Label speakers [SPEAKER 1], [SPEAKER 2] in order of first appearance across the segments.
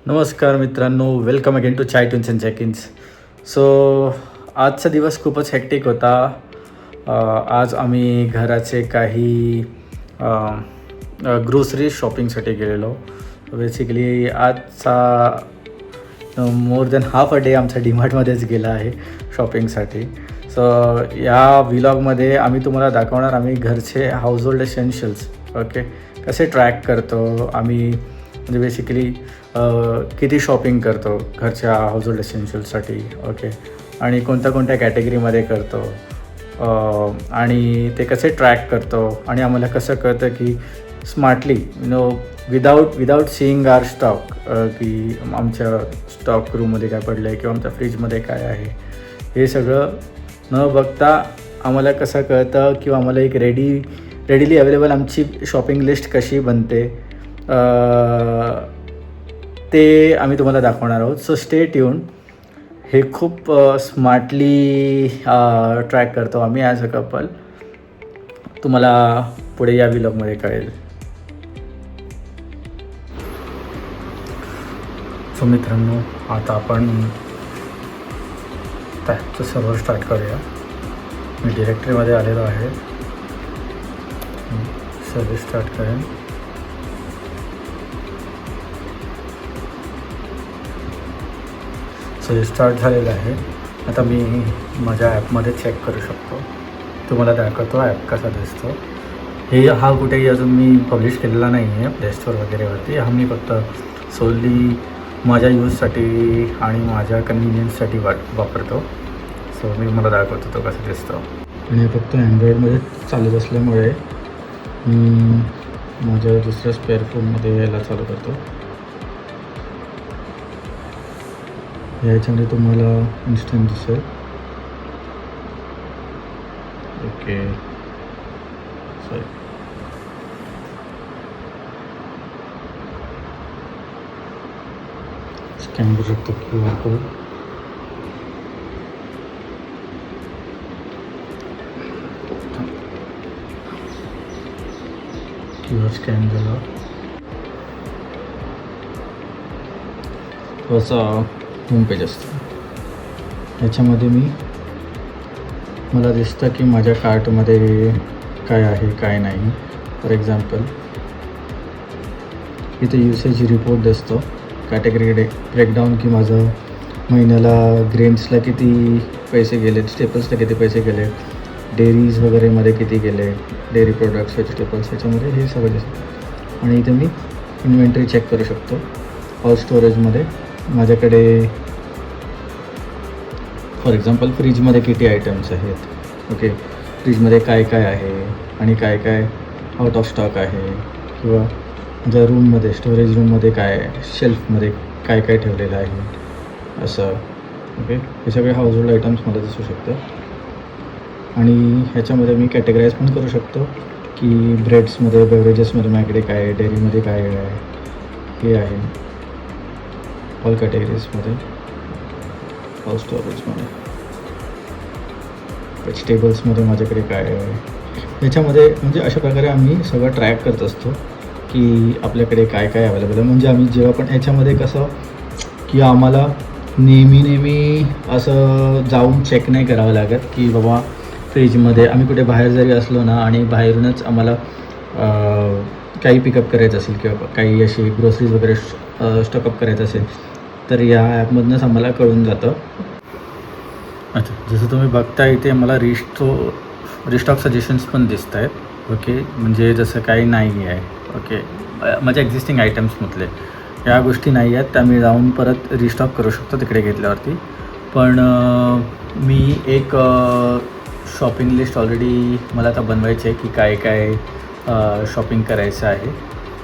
[SPEAKER 1] नमस्कार मित्रांनो, welcome again to chai tunes and check ins. So आजचा दिवस खूपच हेक्टिक होता. आज आम्ही घराचे काही ग्रोसरी शॉपिंगसाठी गेलेलो. बेसिकली आजचा more than half a day आमचा डीमार्टमध्येच गेला आहे शॉपिंगसाठी. सो या व्लॉगमध्ये आम्ही तुम्हाला दाखवणार आम्ही घरचे हाऊसहोल्ड एसेन्शियल्स ओके कसे ट्रॅक करतो आम्ही, म्हणजे बेसिकली किती शॉपिंग करतो घरच्या हाऊसहोल्ड एसेन्शियल्ससाठी ओके, आणि कोणत्या कोणत्या कॅटेगरीमध्ये करतो आणि ते कसे ट्रॅक करतो आणि आम्हाला कसं कळतं की smartly without seeing our stock की आमच्या स्टॉक रूममध्ये काय पडलं आहे किंवा आमच्या फ्रीजमध्ये काय आहे हे सगळं न बघता आम्हाला कसं कळतं किंवा आम्हाला एक रेडीली अवेलेबल आमची शॉपिंग लिस्ट कशी बनते ते आम्ही तुम्हाला दाखवणार आहोत. So stay tune. हे खूप स्मार्टली ट्रॅक करतो आम्ही ॲज अ कपल. तुम्हाला पुढे या व्लॉगमध्ये कळेल. सो मित्रांनो, आता आपण टॅबचं सर्व्हर स्टार्ट करूया. मी डिरेक्टरीमध्ये आलेलो आहे. सर्व्हिस स्टार्ट करेन. सो हे स्टार्ट झालेलं आहे. आता मी माझ्या ॲपमध्ये चेक करू शकतो. तुम्हाला दाखवतो ॲप कसा दिसतो. हा कुठेही अजून मी पब्लिश केलेला नाही आहे प्ले स्टोअर वगैरेवरती. हा मी फक्त सोली माझ्या यूजसाठी आणि माझ्या कन्व्हिनियन्ससाठी वापरतो. सो मी मला दाखवतो तो कसा दिसतो. आणि फक्त अँड्रॉईडमध्ये चालत असल्यामुळे मी माझ्या दुसऱ्या स्पेअर फोनमध्ये यायला चालू करतो. याच्यामध्ये तुम्हाला इन्स्टंट दिसेल. Okay sorry. स्कॅन करू शकतो QR कोड. QR स्कॅन झाला. असं होम पेज असतं. याच्यामध्ये मला दिसतं की माझ्या कार्टमध्ये काय आहे काय नाही. फॉर एक्झाम्पल इथे युसेज रिपोर्ट दिसतो. कॅटेगरी ब्रेकडाऊन की माझं महिन्याला ग्रेन्सला किती पैसे गेले, स्टेपल्सला किती पैसे गेले, डेअरीज वगैरेमध्ये किती गेले, डेअरी प्रोडक्ट्स, व्हेजिटेबल्स, याच्यामध्ये हे सगळं दिसतं. आणि इथे मी इन्व्हेंटरी चेक करू शकतो. ऑल स्टोरेजमध्ये माझ्याकडे फॉर एक्झाम्पल फ्रीजमध्ये किती आयटम्स आहेत ओके, फ्रीजमध्ये काय काय आहे आणि काय काय आउट ऑफ स्टॉक आहे, किंवा माझ्या रूममध्ये स्टोरेज रूममध्ये काय शेल्फमध्ये काय काय ठेवलेलं आहे असं ओके. हे सगळे हाऊसहोल्ड आयटम्स मला दिसू शकतात. आणि ह्याच्यामध्ये मी कॅटेगराईज पण करू शकतो की ब्रेड्समध्ये, बेवरेजेसमध्ये माझ्याकडे काय आहे, डेअरीमध्ये काय आहे, हे आहे ऑल कॅटेगरीजमध्ये. ऑल स्टोरेजमध्ये, व्हेजिटेबल्समध्ये माझ्याकडे काय आहे, याच्यामध्ये म्हणजे अशा प्रकारे आम्ही सगळं ट्रॅक करत असतो की आपल्याकडे काय काय अवेलेबल आहे. म्हणजे आम्ही जेव्हा पण याच्यामध्ये कसं की आम्हाला नेहमी असं जाऊन चेक नाही करावं लागत की बाबा फ्रीजमध्ये आम्ही कुठे बाहेर जरी असलो ना आणि बाहेरूनच आम्हाला काही पिकअप करायचं असेल किंवा काही अशी ग्रोसरीज वगैरे स्टॉकअप करायचं असेल तर या ॲपमधूनच आम्हाला कळून जातं. अच्छा, जसं तुम्ही बघता इथे मला रिस्टॉक सजेशन्स पण दिसत आहेत ओके. म्हणजे जसं काही नाही आहे ओके, माझ्या एक्झिस्टिंग आयटम्समधले या गोष्टी नाही आहेत त्या मी जाऊन परत रिस्टॉक करू शकतो तिकडे घेतल्यावरती. पण मी एक शॉपिंग लिस्ट ऑलरेडी मला आता बनवायची आहे की काय काय शॉपिंग करायचं आहे.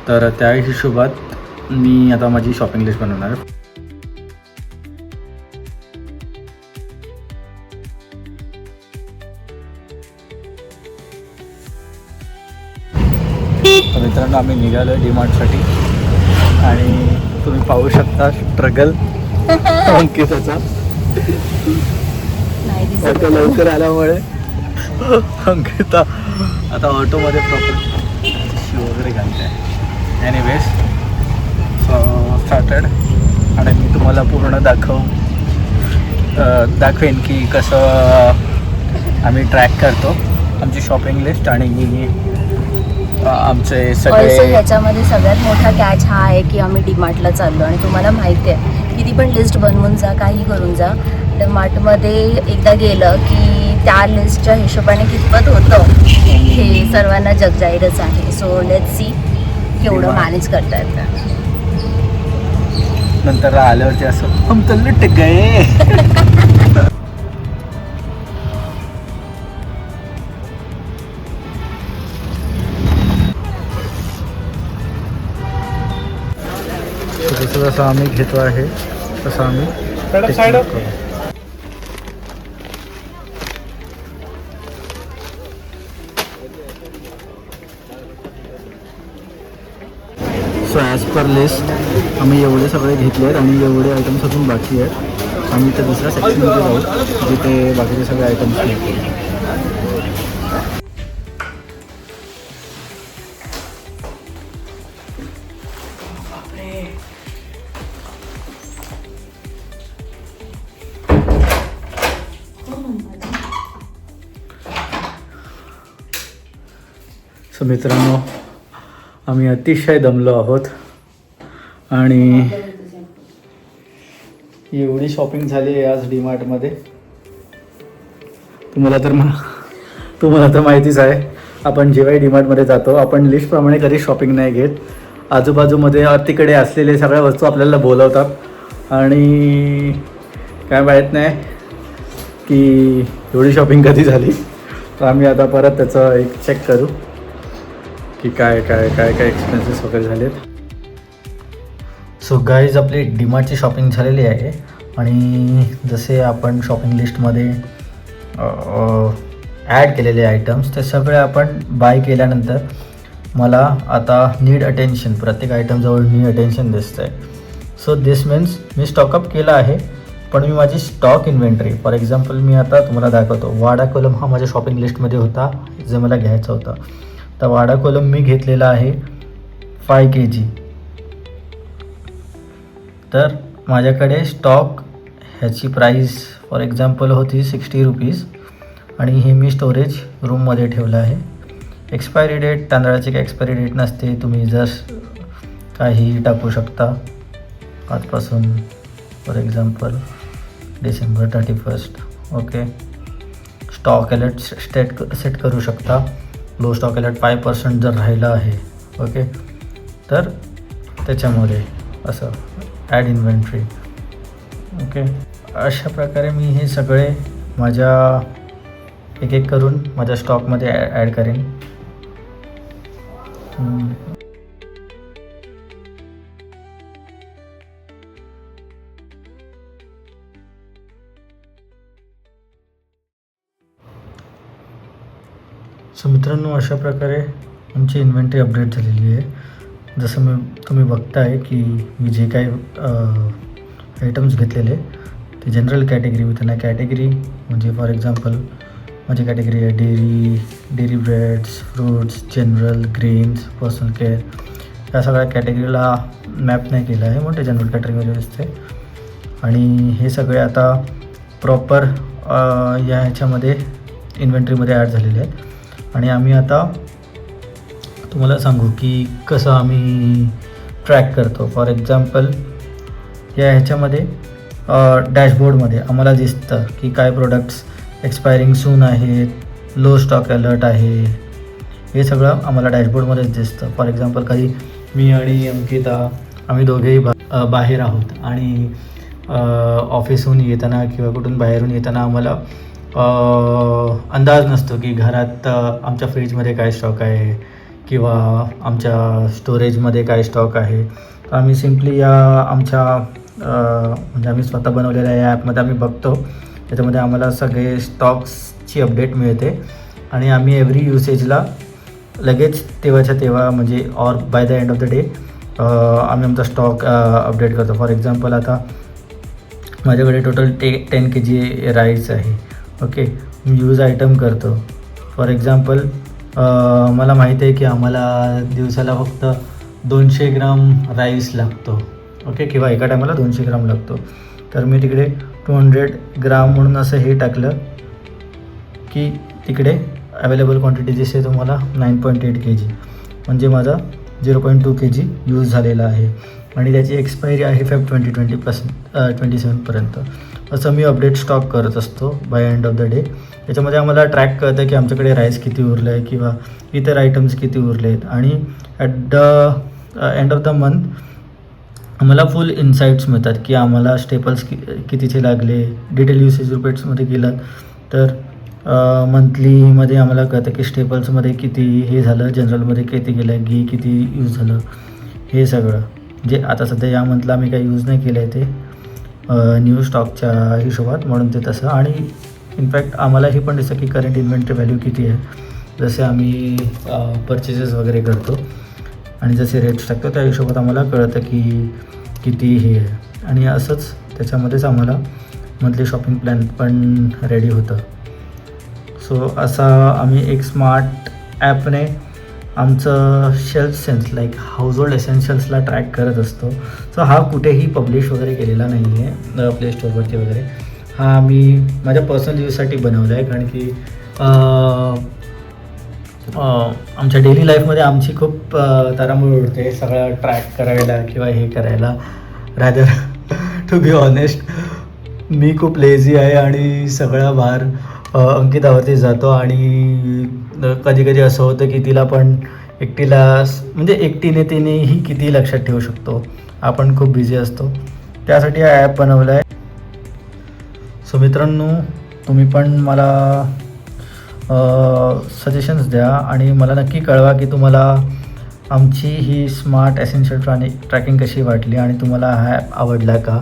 [SPEAKER 1] तर त्या हिशोबात मी आता माझी शॉपिंग लिस्ट बनवणार आहे. तर मित्रांनो, आम्ही निघालो आहे डीमार्टसाठी आणि तुम्ही पाहू शकता स्ट्रगल अंकिताचा. ऑटो लवकर आल्यामुळे अंकिता आता ऑटोमध्ये प्रॉपर शू वगैरे घालते आहे. Anyways so started. आणि मी तुम्हाला पूर्ण दाखवेन की कसं आम्ही ट्रॅक करतो आमची शॉपिंग लिस्ट आणि आमचे सगळे.
[SPEAKER 2] ह्याच्यामध्ये सगळ्यात मोठा कॅच हा आहे की आम्ही डीमार्टला चाललो आणि तुम्हाला माहिती आहे किती पण लिस्ट बनवून जा, काही करून जा, डीमार्टमध्ये एकदा गेलं की त्या लिस्टच्या हिशोबाने कितपत होतं हे सर्वांना जगजाहीरच आहे. सो लेट्स सी केवढं मॅनेज करता येतं.
[SPEAKER 1] नंतर आल्यावरती असं हम तर लुट गए. जसं आम्ही घेतो आहे तसं आम्ही सो ॲज पर लिस्ट आम्ही एवढे सगळे घेतले आहेत आणि एवढे आयटम्स अजून बाकी आहेत. आम्ही त्या दुसऱ्या सेक्शनमध्ये जाऊ जिथे बाकीचे सगळे आयटम्स मिळतील. सो मित्रांनो, आम्ही अतिशय दमलो आहोत आणि एवढी शॉपिंग झाली आहे आज डीमार्टमध्ये. तुम्हाला तर माहितीच आहे, आपण जेव्हाही डीमार्टमध्ये जातो आपण लिस्टप्रमाणे कधी शॉपिंग नाही घेत. आजूबाजूमध्ये तिकडे असलेले सगळ्या वस्तू आपल्याला बोलवतात आणि काय माहीत नाही की एवढी शॉपिंग कधी झाली. तर आम्ही आता परत त्याचं एक चेक करू की काय एक्सपेन्सेस वगैरे झालेत. सो गाईज, आपली डीमार्टची शॉपिंग झालेली आहे आणि जसे आपण शॉपिंग लिस्टमध्ये ॲड केलेले आयटम्स ते सगळे आपण बाय केल्यानंतर मला आता नीड अटेन्शन, प्रत्येक आयटमजवळ नीड अटेन्शन दिसतं आहे. So this means me stock up केला आहे, पण मी माझी स्टॉक इन्व्हेंटरी, फॉर एक्झाम्पल मी आता तुम्हाला दाखवतो. वाडा कोलम हा माझ्या शॉपिंग लिस्टमध्ये होता जे मला घ्यायचा होता. तर वाडा कोलम मी घेतलेला आहे 5 kg. तर माझ्याकडे स्टॉक ह्याची प्राईस फॉर एक्झाम्पल होती 60 रुपीज आणि हे मी स्टोरेज रूममध्ये ठेवलं आहे. एक्सपायरी डेट, तांदळाची काही एक्सपायरी डेट नसते, तुम्ही जर काही टाकू शकता आजपासून, for example December 31. Okay, stock alert set करू शकता. लो स्टॉक अलर्ट 5% जर राहिला आहे, ओके, तर त्याच्यामध्ये असं ॲड इन्व्हेंटरी. ओके, अशा प्रकारे मी हे सगळे माझ्या एक करून माझ्या स्टॉकमध्ये ॲड करेन. सो मित्रांनो, अशा प्रकारे आमची इन्व्हेंटरी अपडेट झालेली आहे. जसं तुम्ही बघताय की मी जे काही आयटम्स घेतलेले ते जनरल कॅटेगरी विथ ना कॅटेगरी, म्हणजे फॉर एक्झाम्पल माझी कॅटेगरी आहे dairy breads, fruits, general, grains, personal care. या सगळ्या कॅटेगरीला मॅप नाही केलं आहे म्हणून ते जनरल कॅटेगरीमध्ये दिसते. आणि हे सगळे आता प्रॉपर या ह्याच्यामध्ये इन्व्हेंटरीमध्ये ॲड झालेले आहेत. आणि आम्ही आता तुम्हाला सांगू की कसं आम्ही ट्रॅक करतो. फॉर एक्झाम्पल या ह्याच्यामध्ये डॅशबोर्डमध्ये आम्हाला दिसतं की काय प्रोडक्ट्स एक्सपायरिंग सून आहेत, लो स्टॉक अलर्ट आहे, हे सगळं आम्हाला डॅशबोर्डमध्येच दिसतं. फॉर एक्झाम्पल कधी मी आणि अंकिता आम्ही दोघेही बाहेर आहोत आणि ऑफिसहून येताना किंवा कुठून बाहेरून येताना आम्हाला अंदाज नसतो की घरात आमच्या फ्रीजमध्ये काय स्टॉक आहे किंवा आमच्या स्टोरेजमध्ये काय स्टॉक आहे. आम्ही सिम्पली या आमच्या म्हणजे आम्ही स्वतः बनवलेल्या या ॲपमध्ये आम्ही बघतो. त्याच्यामध्ये आम्हाला सगळे स्टॉक्सची अपडेट मिळते आणि आम्ही एव्हरी युसेजला लगेच तेव्हाच्या तेव्हा म्हणजे or by the end of the day आम्ही आमचा स्टॉक अपडेट करतो. फॉर एक्झाम्पल आता माझ्याकडे टोटल 10 kg राईस आहे. ओके, मी यूज आयटम करतो. फॉर एक्झाम्पल मला माहिती आहे की आम्हाला दिवसाला फक्त 200 ग्राम राईस लागतो. ओके, किंवा एका टायमाला 200 ग्राम लागतो. तर मी तिकडे 200 ग्राम म्हणून असं हे टाकलं की तिकडे अवेलेबल क्वांटिटी दिसते तुम्हाला 9.8 kg, म्हणजे माझा 0.2 kg यूज झालेला आहे आणि त्याची एक्सपायरी आहे फेब 2027पर्यंत. असं मी अपडेट स्टॉक करत असतो by end of the day. त्याच्यामध्ये आम्हाला ट्रॅक कळतं की आमच्याकडे राईस किती उरलं आहे किंवा इतर आयटम्स किती उरले आहेत, आणि at the end of the month आम्हाला फुल इन्साईट्स मिळतात की आम्हाला स्टेपल्स कितीचे लागले. डिटेल युसेज रुपीट्समध्ये गेलात तर मंथलीमध्ये आम्हाला कळतं की स्टेपल्समध्ये किती हे झालं, जनरलमध्ये किती गेलं, घी किती यूज झालं, हे सगळं. जे आता सध्या या मंथला आम्ही काही यूज नाही केलं आहे ते न्यू स्टॉकच्या हिशोबात, म्हणून ते तसं. आणि इनफॅक्ट आम्हालाही पण दिसतं की करंट इन्व्हेंटरी व्हॅल्यू किती आहे, जसे आम्ही परचेसेस वगैरे करतो आणि जसे रेट्स टाकतो त्या हिशोबात आम्हाला कळतं की किती हे आहे. आणि असंच त्याच्यामध्येच आम्हाला मंथली शॉपिंग प्लॅन पण रेडी होतं. सो असा आम्ही एक स्मार्ट ॲपने आमचं शेल्फ सेन्स लाईक हाऊसहोल्ड एसेन्शियल्सला ट्रॅक करत असतो. सो हा कुठेही पब्लिश वगैरे केलेला नाही आहे प्ले स्टोअरवरती वगैरे. हा मी माझ्या पर्सनल यूजसाठी बनवला आहे, कारण की आमच्या डेली लाईफमध्ये आमची खूप तारांबळ उडते सगळं ट्रॅक करायला किंवा हे करायला. रादर टू बी ऑनेस्ट, मी खूप लेझी आहे आणि सगळा भार अंकितावरती जातो. आणि कधी कधी असं होतं की तिला पण एकटीला म्हणजे एकटीने तिनेही किती लक्षात ठेवू शकतो, आपण खूप बिझी असतो. त्यासाठी हा ॲप बनवला आहे. सो मित्रांनो, तुम्ही पण मला सजेशन्स द्या आणि मला नक्की कळवा की तुम्हाला आमची ही स्मार्ट एसेन्शियल ट्रॅकिंग कशी वाटली आणि तुम्हाला हा ॲप आवडला का,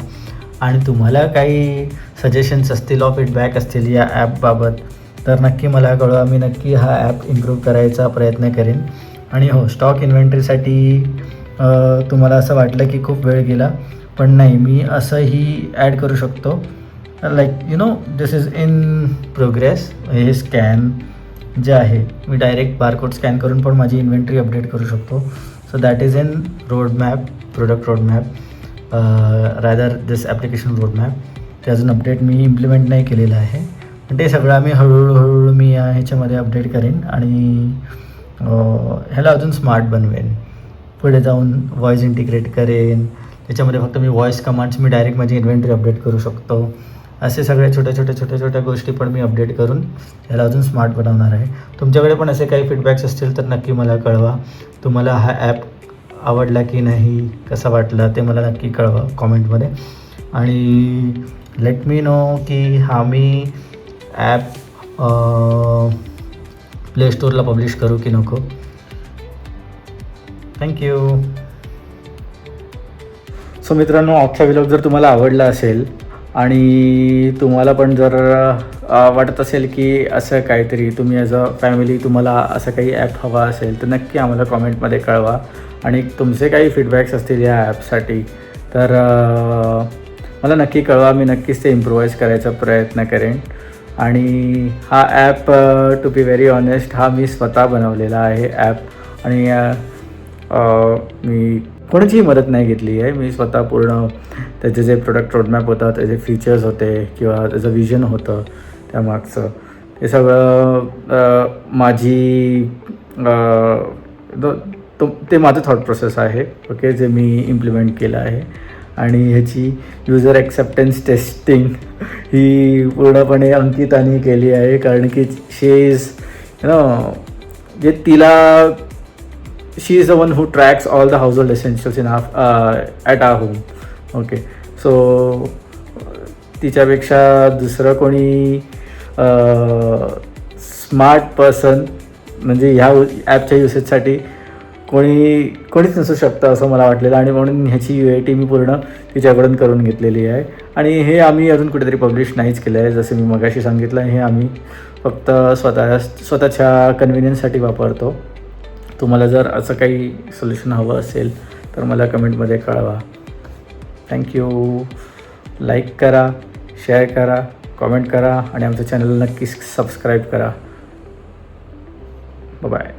[SPEAKER 1] आणि तुम्हाला काही सजेशन्स असतील ऑर फीडबॅक असतील या ॲपबाबत तर नक्की मला कळवा. मी नक्की हा ॲप इम्प्रूव्ह करायचा प्रयत्न करेन. आणि हो, स्टॉक इन्व्हेंटरीसाठी तुम्हाला असं वाटलं की खूप वेळ गेला, पण नाही, मी असंही ॲड करू शकतो like this is in progress. हे स्कॅन जे आहे मी डायरेक्ट बारकोड स्कॅन करून पण माझी इन्व्हेंटरी अपडेट करू शकतो. So that is in roadmap, product roadmap, rather this application roadmap. ते अजून अपडेट मी इम्प्लिमेंट नाही केलेलं आहे, पण ते सगळं आम्ही हळूहळू मी ह्याच्यामध्ये अपडेट करेन आणि ह्याला अजून स्मार्ट बनवेन. पुढे जाऊन व्हॉईस इंटिग्रेट करेन, त्याच्यामध्ये फक्त मी व्हॉईस कमांड्स मी डायरेक्ट माझी इन्व्हेंटरी अपडेट करू शकतो. असे सगळे छोट्या गोष्टी पण मी अपडेट करून ह्याला अजून स्मार्ट बनवणार आहे. तुमच्याकडे पण असे काही फीडबॅक्स असतील तर नक्की मला कळवा. तुम्हाला हा ॲप आवडला की नाही, कसा वाटला ते मला नक्की कळवा कॉमेंटमध्ये. आणि लेट मी नो की हा मी ॲप प्ले स्टोअरला पब्लिश करू की नको. थँक्यू. सो मित्रांनो, आजचा व्लॉग जर तुम्हाला आवडला असेल आणि तुम्हाला पण जर वाटत असेल की असं काहीतरी तुम्ही ॲज अ फॅमिली तुम्हाला असं काही ॲप हवा असेल तर नक्की आम्हाला कॉमेंटमध्ये कळवा. आणि तुमचे काही फीडबॅक्स असतील या ॲपसाठी तर मला नक्की कळवा. मी नक्कीच ते इम्प्रोवाईज करायचा प्रयत्न करेन. आणि हा app to be very honest हा मी स्वतः बनवलेला आहे ॲप. आणि मी कोणाचीही मदत नाही घेतली आहे. मी स्वतः पूर्ण त्याचे जे प्रोडक्ट रोडमॅप होता, त्याचे फीचर्स होते किंवा त्याचं विजन होतं त्यामागचं, ते सगळं माझी ते माझं थॉट प्रोसेस आहे. ओके, जे मी इम्प्लिमेंट केलं आहे. आणि ह्याची युजर ॲक्सेप्टन्स टेस्टिंग ही पूर्णपणे अंकिताने केली आहे, कारण की शी इज जे तिला she is the one who tracks all the household essentials in at our home. Okay, so तिच्यापेक्षा दुसरं कोणी स्मार्ट पर्सन म्हणजे ह्या ॲपच्या युसेजसाठी कोणीच नसू शकतं असं मला वाटलेलं. आणि म्हणून ह्याची UAT मी पूर्ण तिच्याकडून करून घेतलेली आहे. आणि हे आम्ही अजून कुठेतरी पब्लिश नाहीच केलं आहे. जसं मी मगाशी सांगितलं, हे आम्ही फक्त स्वतःच्या कन्व्हिनियन्ससाठी वापरतो. तुम्हाला जर असं काही सोल्युशन हवं असेल तर मला कमेंटमध्ये कळवा. थँक्यू. लाईक करा, शेअर करा, कॉमेंट करा आणि आमच्या चॅनलला नक्की सबस्क्राईब करा. बाय.